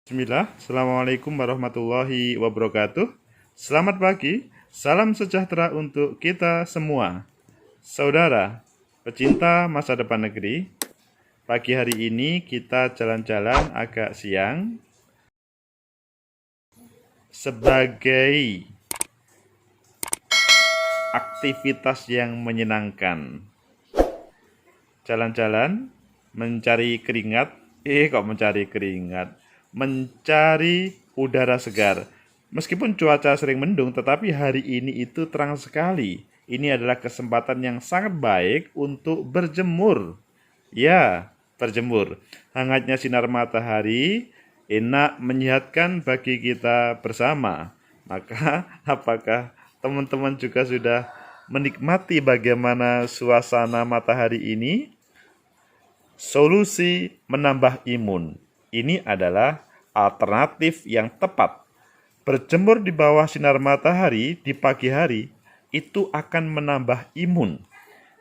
Bismillah, Assalamualaikum warahmatullahi wabarakatuh. Selamat pagi, salam sejahtera untuk kita semua. Saudara, pecinta masa depan negeri, pagi hari ini kita jalan-jalan agak siang sebagai aktivitas yang menyenangkan. Jalan-jalan, mencari keringat, mencari keringat? Mencari udara segar. Meskipun cuaca sering mendung, tetapi hari ini itu terang sekali. Ini adalah kesempatan yang sangat baik untuk berjemur. Ya, berjemur. Hangatnya sinar matahari enak menyehatkan bagi kita bersama. Maka, apakah teman-teman juga sudah menikmati bagaimana suasana matahari ini? Solusi menambah imun. Ini adalah alternatif yang tepat. Berjemur di bawah sinar matahari di pagi hari itu akan menambah imun.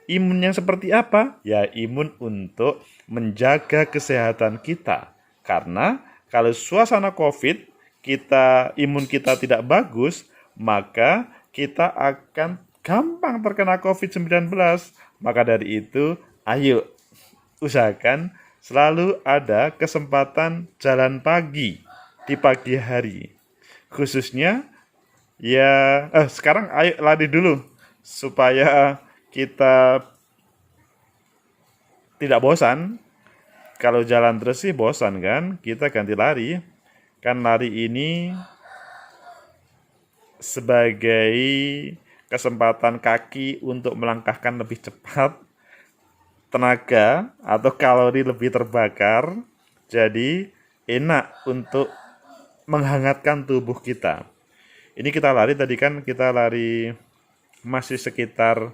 Imun yang seperti apa? Ya, imun untuk menjaga kesehatan kita. Karena kalau suasana COVID, imun kita tidak bagus, maka kita akan gampang terkena COVID-19. Maka dari itu, ayo usahakan selalu ada kesempatan jalan pagi di pagi hari. Khususnya sekarang ayo lari dulu supaya kita tidak bosan. Kalau jalan terus sih bosan kan, kita ganti lari. Kan lari ini sebagai kesempatan kaki untuk melangkahkan lebih cepat, tenaga atau kalori lebih terbakar, jadi enak untuk menghangatkan tubuh kita. Ini kita lari tadi kan kita lari masih sekitar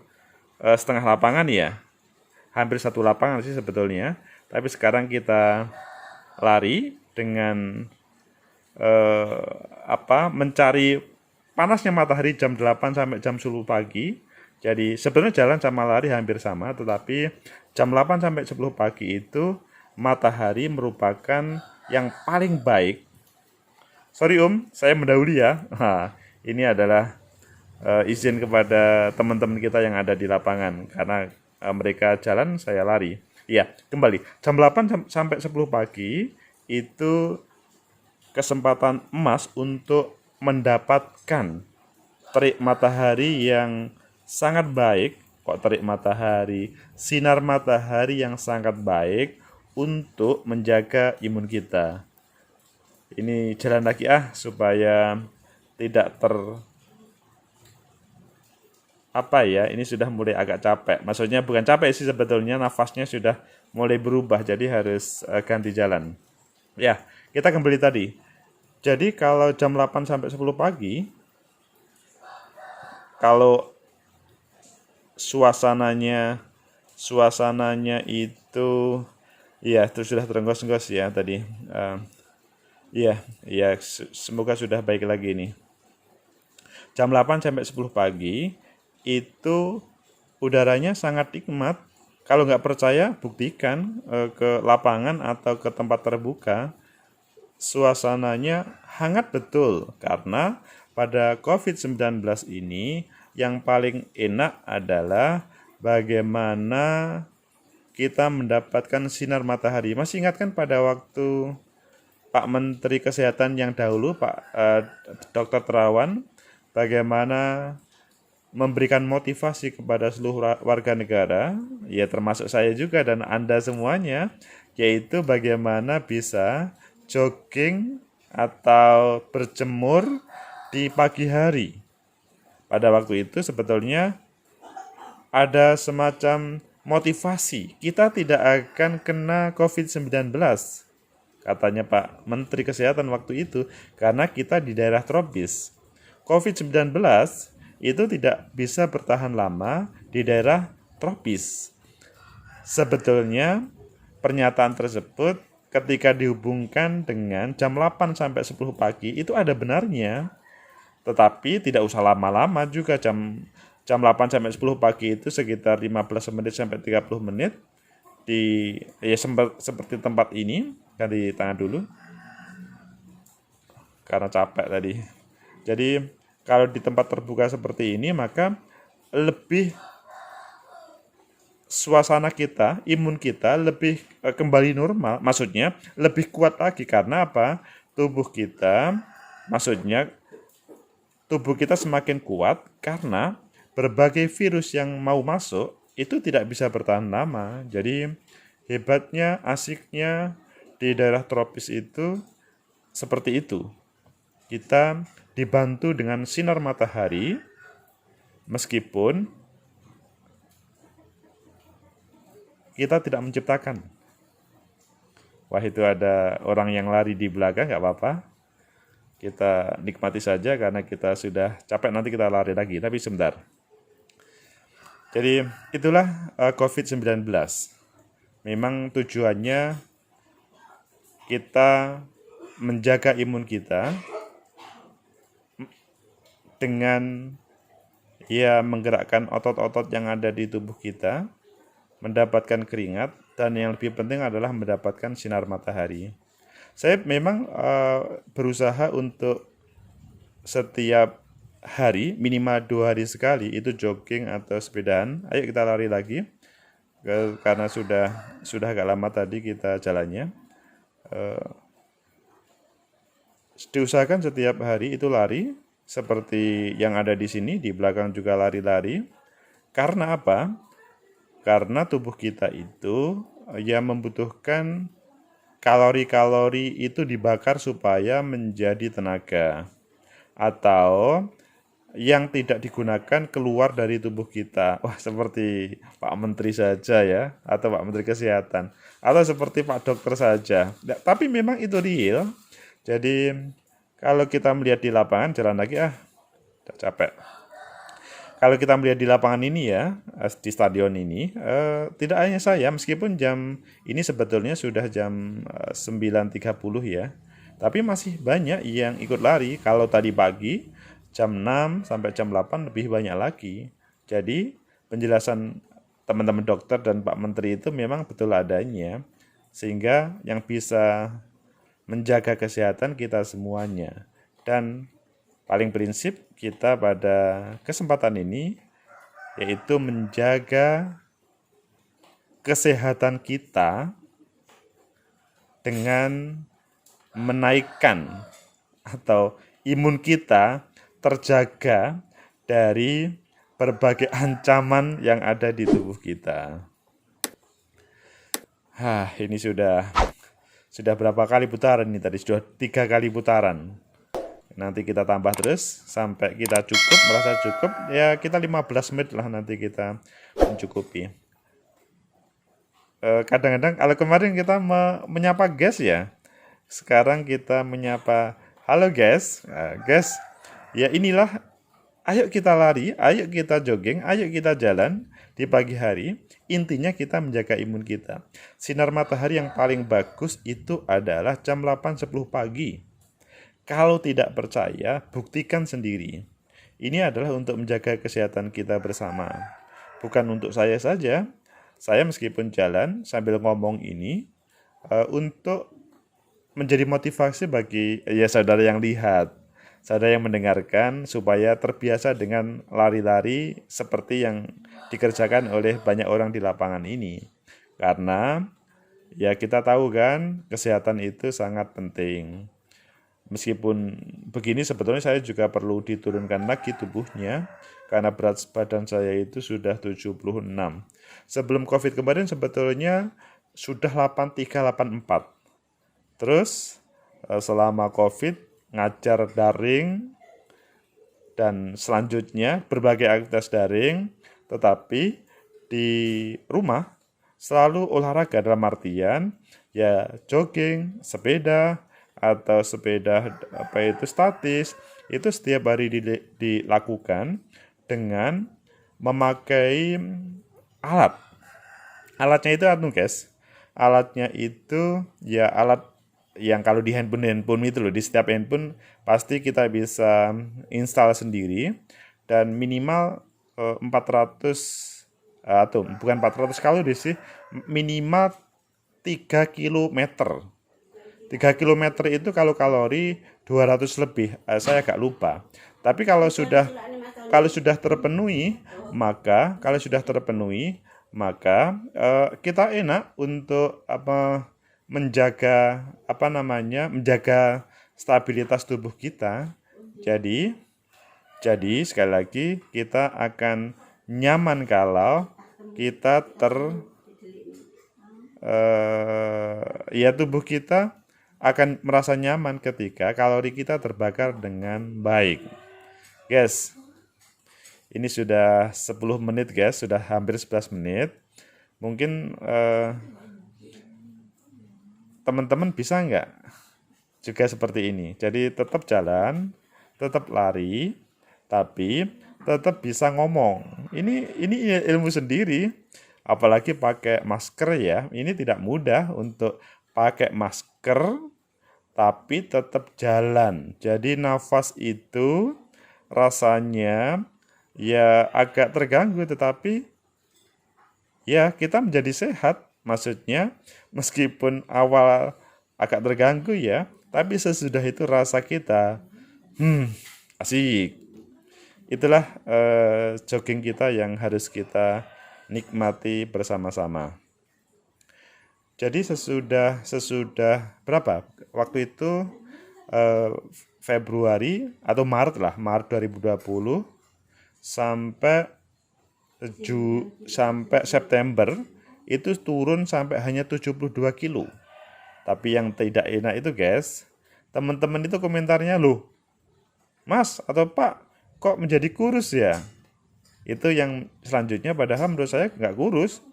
setengah lapangan ya, hampir satu lapangan sih sebetulnya. Tapi sekarang kita lari dengan mencari panasnya matahari jam 8 sampai jam 10 pagi. Jadi sebenarnya jalan sama lari hampir sama, tetapi jam 8 sampai 10 pagi itu matahari merupakan yang paling baik. Sorry saya mendahului ya. Nah, ini adalah izin kepada teman-teman kita yang ada di lapangan karena mereka jalan, saya lari. Iya, kembali. Jam 8 sampai 10 pagi itu kesempatan emas untuk mendapatkan terik matahari yang sangat baik. Terik matahari, sinar matahari yang sangat baik untuk menjaga imun kita. Ini jalan lagi supaya tidak ini sudah mulai agak capek. Maksudnya bukan capek sih sebetulnya, nafasnya sudah mulai berubah, jadi harus ganti jalan. Ya, kita kembali tadi. Jadi kalau jam 8 sampai 10 pagi, kalau suasananya itu sudah terenggos-enggos ya tadi. Semoga sudah baik lagi nih. Jam 8 sampai 10 pagi itu udaranya sangat nikmat. Kalau nggak percaya, buktikan ke lapangan atau ke tempat terbuka. Suasananya hangat betul karena pada COVID-19 ini yang paling enak adalah bagaimana kita mendapatkan sinar matahari. Masih ingat kan pada waktu Pak Menteri Kesehatan yang dahulu, Pak Dr. Terawan, bagaimana memberikan motivasi kepada seluruh warga negara, ya termasuk saya juga dan Anda semuanya, yaitu bagaimana bisa jogging atau berjemur di pagi hari. Pada waktu itu sebetulnya ada semacam motivasi, kita tidak akan kena COVID-19, katanya Pak Menteri Kesehatan waktu itu, karena kita di daerah tropis. COVID-19 itu tidak bisa bertahan lama di daerah tropis. Sebetulnya pernyataan tersebut ketika dihubungkan dengan jam 8 sampai 10 pagi itu ada benarnya. Tetapi tidak usah lama-lama juga, jam 8 sampai 10 pagi itu sekitar 15 menit sampai 30 menit seperti tempat ini, ganti tangan dulu. karena capek tadi. Jadi kalau di tempat terbuka seperti ini maka lebih suasana kita, imun kita lebih kembali normal, maksudnya lebih kuat lagi karena apa? Maksudnya tubuh kita semakin kuat karena berbagai virus yang mau masuk itu tidak bisa bertahan lama. Jadi hebatnya, asiknya di daerah tropis itu seperti itu. Kita dibantu dengan sinar matahari meskipun kita tidak menciptakan. Wah, itu ada orang yang lari di belakang, nggak apa-apa. Kita nikmati saja karena kita sudah capek, nanti kita lari lagi, tapi sebentar. Jadi itulah COVID-19. Memang tujuannya kita menjaga imun kita dengan menggerakkan otot-otot yang ada di tubuh kita, mendapatkan keringat, dan yang lebih penting adalah mendapatkan sinar matahari. Saya memang berusaha untuk setiap hari, minimal 2 hari sekali, itu jogging atau sepedaan. Ayo kita lari lagi, karena sudah agak lama tadi kita jalannya. Diusahakan setiap hari itu lari, seperti yang ada di sini, di belakang juga lari-lari. Karena apa? Karena tubuh kita itu membutuhkan kalori-kalori itu dibakar supaya menjadi tenaga, atau yang tidak digunakan keluar dari tubuh kita. Wah, seperti Pak Menteri saja ya, atau Pak Menteri Kesehatan, atau seperti Pak Dokter saja. Tapi memang itu real. Jadi kalau kita melihat di lapangan, jalan lagi udah capek. Kalau kita melihat di lapangan ini ya, di stadion ini, tidak hanya saya, meskipun jam ini sebetulnya sudah jam 9.30 ya, tapi masih banyak yang ikut lari. Kalau tadi pagi, jam 6 sampai jam 8 lebih banyak lagi. Jadi penjelasan teman-teman dokter dan Pak Menteri itu memang betul adanya, sehingga yang bisa menjaga kesehatan kita semuanya. Dan paling prinsip kita pada kesempatan ini yaitu menjaga kesehatan kita dengan menaikkan atau imun kita terjaga dari berbagai ancaman yang ada di tubuh kita. Ini sudah berapa kali putaran ini tadi? Sudah 3 kali putaran. Nanti kita tambah terus sampai kita cukup, merasa cukup. Ya kita 15 menit lah nanti kita mencukupi. Kadang-kadang kalau kemarin kita menyapa guys ya, sekarang kita menyapa halo guys. Guys, ya inilah, ayo kita lari, ayo kita jogging, ayo kita jalan di pagi hari. Intinya kita menjaga imun kita. Sinar matahari yang paling bagus itu adalah jam 8.10 pagi. Kalau tidak percaya, buktikan sendiri. Ini adalah untuk menjaga kesehatan kita bersama. Bukan untuk saya saja. Saya meskipun jalan sambil ngomong ini, untuk menjadi motivasi bagi saudara yang lihat, saudara yang mendengarkan, supaya terbiasa dengan lari-lari seperti yang dikerjakan oleh banyak orang di lapangan ini. Karena ya kita tahu kan, kesehatan itu sangat penting. Meskipun begini, sebetulnya saya juga perlu diturunkan lagi tubuhnya, karena berat badan saya itu sudah 76. Sebelum COVID kemarin sebetulnya sudah 83, 84. Terus selama COVID ngajar daring, dan selanjutnya berbagai aktivitas daring, tetapi di rumah selalu olahraga, dalam artian ya jogging, sepeda, atau sepeda statis, itu setiap hari dilakukan dengan memakai alat. Alatnya itu guys. Alatnya itu ya alat yang kalau di handphone itu loh, di setiap handphone pasti kita bisa install sendiri, dan minimal 400 atau bukan 400 kalori sih, minimal 3 km. 3 kilometer itu kalau kalori 200 lebih, saya agak lupa. Tapi kalau sudah terpenuhi, maka kita enak untuk menjaga stabilitas tubuh kita. Jadi sekali lagi kita akan nyaman kalau kita tubuh kita akan merasa nyaman ketika kalori kita terbakar dengan baik. Guys, ini sudah 10 menit guys, sudah hampir 11 menit. Mungkin teman-teman bisa nggak juga seperti ini? Jadi tetap jalan, tetap lari, tapi tetap bisa ngomong. Ini ilmu sendiri, apalagi pakai masker ya. Ini tidak mudah untuk pakai masker, tapi tetap jalan. Jadi nafas itu rasanya ya agak terganggu, tetapi ya kita menjadi sehat. Maksudnya meskipun awal agak terganggu ya, tapi sesudah itu rasa kita asik. Itulah jogging kita yang harus kita nikmati bersama-sama. Jadi sesudah berapa? Waktu itu Februari atau Maret 2020 sampai September itu turun sampai hanya 72 kilo. Tapi yang tidak enak itu guys, teman-teman itu komentarnya, loh Mas atau Pak, kok menjadi kurus ya? Itu yang selanjutnya, padahal menurut saya nggak kurus.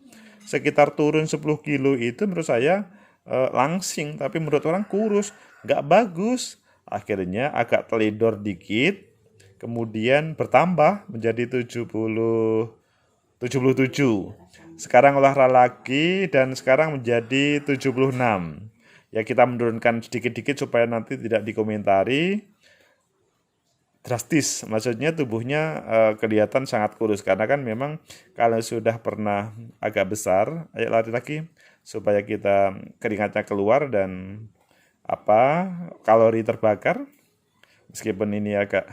Sekitar turun 10 kilo itu menurut saya langsing, tapi menurut orang kurus, nggak bagus. Akhirnya agak teledor dikit, kemudian bertambah menjadi 77. Sekarang olahraga lagi dan sekarang menjadi 76. Ya kita menurunkan sedikit-dikit supaya nanti tidak dikomentari drastis. Maksudnya tubuhnya kelihatan sangat kurus, karena kan memang kalau sudah pernah agak besar, ayo lari lagi supaya kita keringatnya keluar dan kalori terbakar. Meskipun ini agak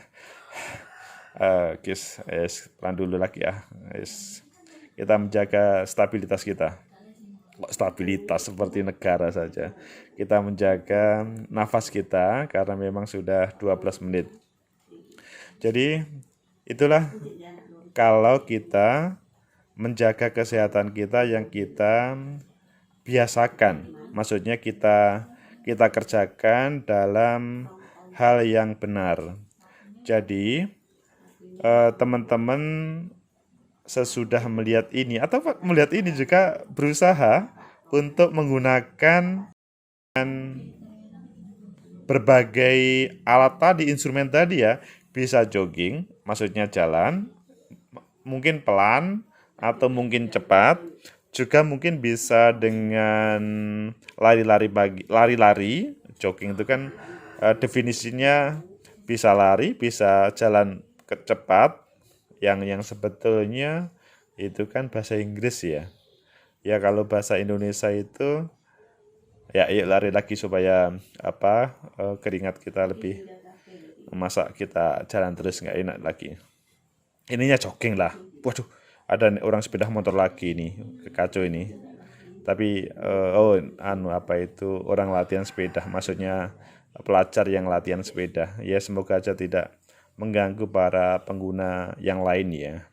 pelan dulu lagi ya. Kita menjaga stabilitas kita. Kok stabilitas seperti negara saja. Kita menjaga nafas kita karena memang sudah 12 menit. Jadi itulah kalau kita menjaga kesehatan kita yang kita biasakan. Maksudnya kita kerjakan dalam hal yang benar. Jadi teman-teman sesudah melihat ini atau melihat ini juga berusaha untuk menggunakan berbagai alat tadi, instrumen tadi ya. Bisa jogging, maksudnya jalan, mungkin pelan atau mungkin cepat. Juga mungkin bisa dengan lari-lari. Jogging itu kan definisinya bisa lari, bisa jalan cepat, yang sebetulnya itu kan bahasa Inggris ya. Ya kalau bahasa Indonesia itu ya yuk lari lagi supaya keringat kita lebih, masa kita jalan terus nggak enak lagi. Ininya jogging lah. Waduh, ada orang sepeda motor lagi nih, kacau ini. Tapi orang latihan sepeda, maksudnya pelajar yang latihan sepeda. Ya semoga aja tidak mengganggu para pengguna yang lain ya.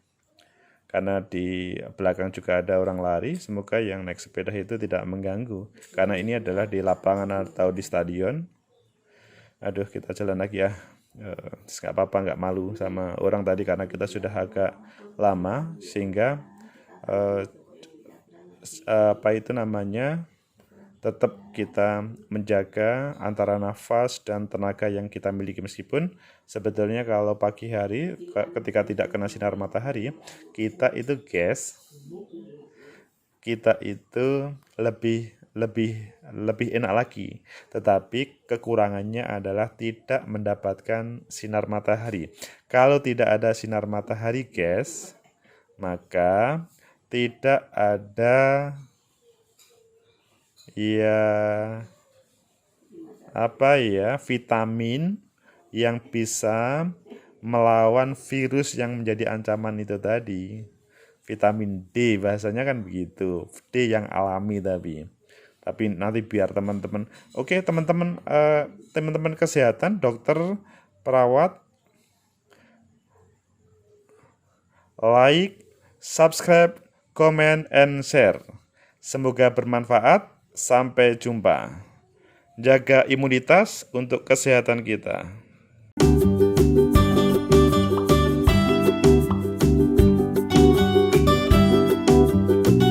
Karena di belakang juga ada orang lari, semoga yang naik sepeda itu tidak mengganggu. Karena ini adalah di lapangan atau di stadion. Aduh, kita jalan lagi ya. Nggak apa-apa, nggak malu sama orang tadi karena kita sudah agak lama, sehingga tetap kita menjaga antara nafas dan tenaga yang kita miliki. Meskipun sebetulnya kalau pagi hari ketika tidak kena sinar matahari, kita itu lebih enak lagi. Tetapi kekurangannya adalah tidak mendapatkan sinar matahari. Kalau tidak ada sinar matahari guys, maka tidak ada vitamin yang bisa melawan virus yang menjadi ancaman itu tadi. Vitamin D bahasanya kan begitu, D yang alami tapi nanti biar teman-teman, oke teman-teman, teman-teman kesehatan, dokter, perawat, like, subscribe, comment, and share. Semoga bermanfaat. Sampai jumpa. Jaga imunitas untuk kesehatan kita.